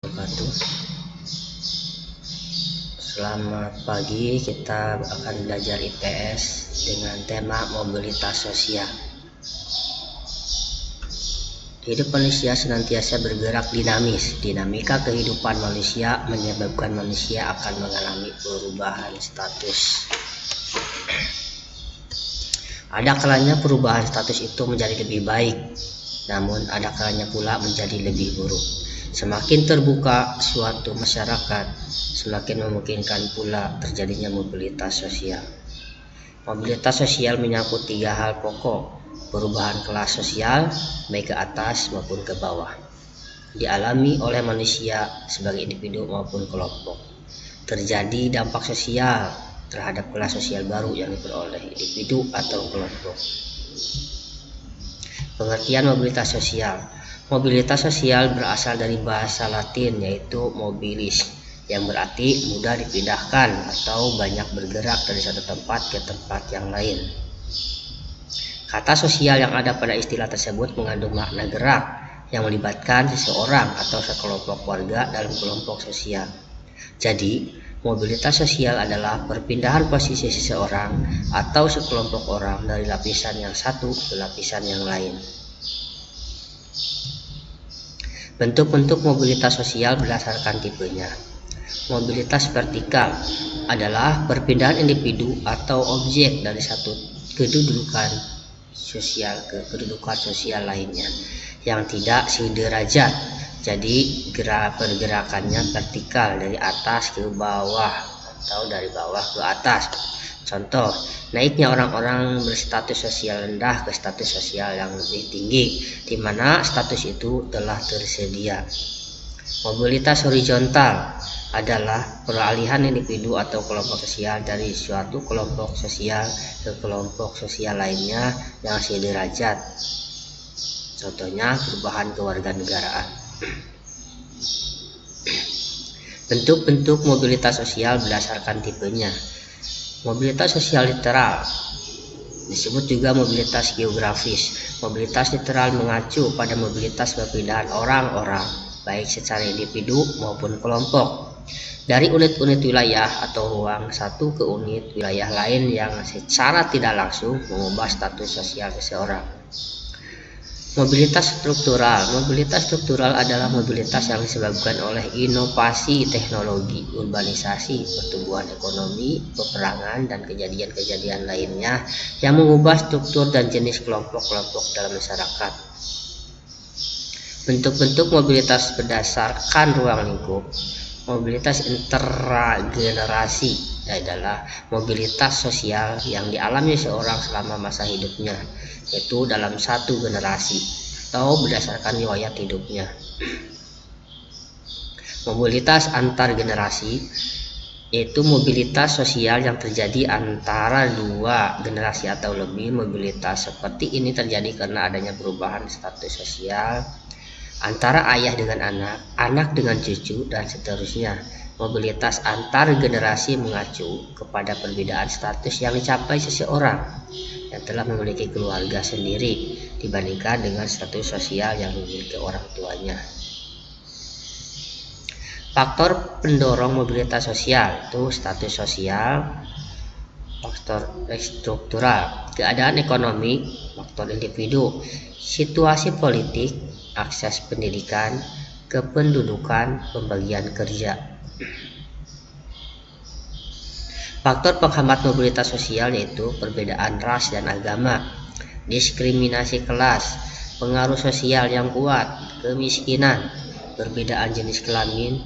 wabarakatuh. Selamat pagi, kita akan belajar IPS dengan tema mobilitas sosial. Hidup manusia senantiasa bergerak dinamis. Dinamika kehidupan manusia menyebabkan manusia akan mengalami perubahan status. Ada kalanya perubahan status itu menjadi lebih baik, namun ada kalanya pula menjadi lebih buruk. Semakin terbuka suatu masyarakat, semakin memungkinkan pula terjadinya mobilitas sosial. Mobilitas sosial menyangkut tiga hal pokok: perubahan kelas sosial, baik ke atas maupun ke bawah, dialami oleh manusia sebagai individu maupun kelompok. Terjadi dampak sosial terhadap kelas sosial baru yang diperoleh individu atau kelompok. Pengertian mobilitas sosial. Mobilitas sosial berasal dari bahasa Latin yaitu mobilis, yang berarti mudah dipindahkan atau banyak bergerak dari satu tempat ke tempat yang lain. Kata sosial yang ada pada istilah tersebut mengandung makna gerak yang melibatkan seseorang atau sekelompok warga dalam kelompok sosial. Jadi, mobilitas sosial adalah perpindahan posisi seseorang atau sekelompok orang dari lapisan yang satu ke lapisan yang lain. Bentuk-bentuk mobilitas sosial berdasarkan tipenya. Mobilitas vertikal adalah perpindahan individu atau objek dari satu kedudukan sosial ke kedudukan sosial lainnya yang tidak sederajat. Jadi pergerakannya vertikal dari atas ke bawah atau dari bawah ke atas. Contoh, naiknya orang-orang berstatus sosial rendah ke status sosial yang lebih tinggi, di mana status itu telah tersedia. Mobilitas horizontal adalah peralihan individu atau kelompok sosial dari suatu kelompok sosial ke kelompok sosial lainnya yang sederajat. Contohnya, perubahan kewarganegaraan. Bentuk-bentuk mobilitas sosial berdasarkan tipenya. Mobilitas sosial literal disebut juga mobilitas geografis. Mobilitas literal mengacu pada mobilitas perpindahan orang-orang, baik secara individu maupun kelompok, dari unit-unit wilayah atau ruang satu ke unit wilayah lain yang secara tidak langsung mengubah status sosial seseorang. Mobilitas struktural. Mobilitas struktural adalah mobilitas yang disebabkan oleh inovasi teknologi, urbanisasi, pertumbuhan ekonomi, peperangan, dan kejadian-kejadian lainnya yang mengubah struktur dan jenis kelompok-kelompok dalam masyarakat. Bentuk-bentuk mobilitas berdasarkan ruang lingkup. Mobilitas intergenerasi adalah mobilitas sosial yang dialami seorang selama masa hidupnya, yaitu dalam satu generasi atau berdasarkan riwayat hidupnya. Mobilitas antar generasi yaitu mobilitas sosial yang terjadi antara dua generasi atau lebih. Mobilitas seperti ini terjadi karena adanya perubahan status sosial antara ayah dengan anak, anak dengan cucu, dan seterusnya. Mobilitas antar generasi mengacu kepada perbedaan status yang dicapai seseorang yang telah memiliki keluarga sendiri dibandingkan dengan status sosial yang dimiliki orang tuanya. Faktor pendorong mobilitas sosial itu status sosial, faktor struktural, keadaan ekonomi, faktor individu, situasi politik, akses pendidikan, kependudukan, pembagian kerja. Faktor penghambat mobilitas sosial yaitu perbedaan ras dan agama, diskriminasi kelas, pengaruh sosial yang kuat, kemiskinan, perbedaan jenis kelamin,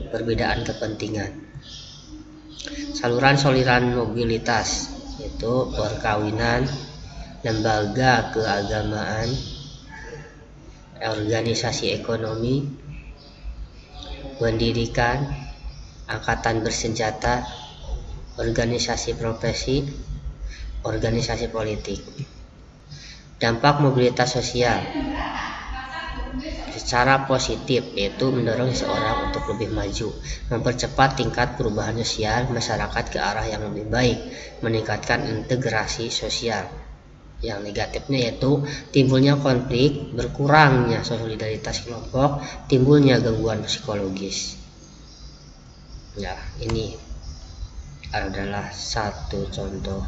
perbedaan kepentingan. Saluran-saluran mobilitas yaitu perkawinan, lembaga keagamaan, organisasi ekonomi, pendidikan, angkatan bersenjata, organisasi profesi, organisasi politik. Dampak mobilitas sosial secara positif yaitu mendorong seseorang untuk lebih maju, mempercepat tingkat perubahan sosial masyarakat ke arah yang lebih baik, meningkatkan integrasi sosial. Yang negatifnya yaitu timbulnya konflik, berkurangnya solidaritas kelompok, timbulnya gangguan psikologis. Ya, ini adalah satu contoh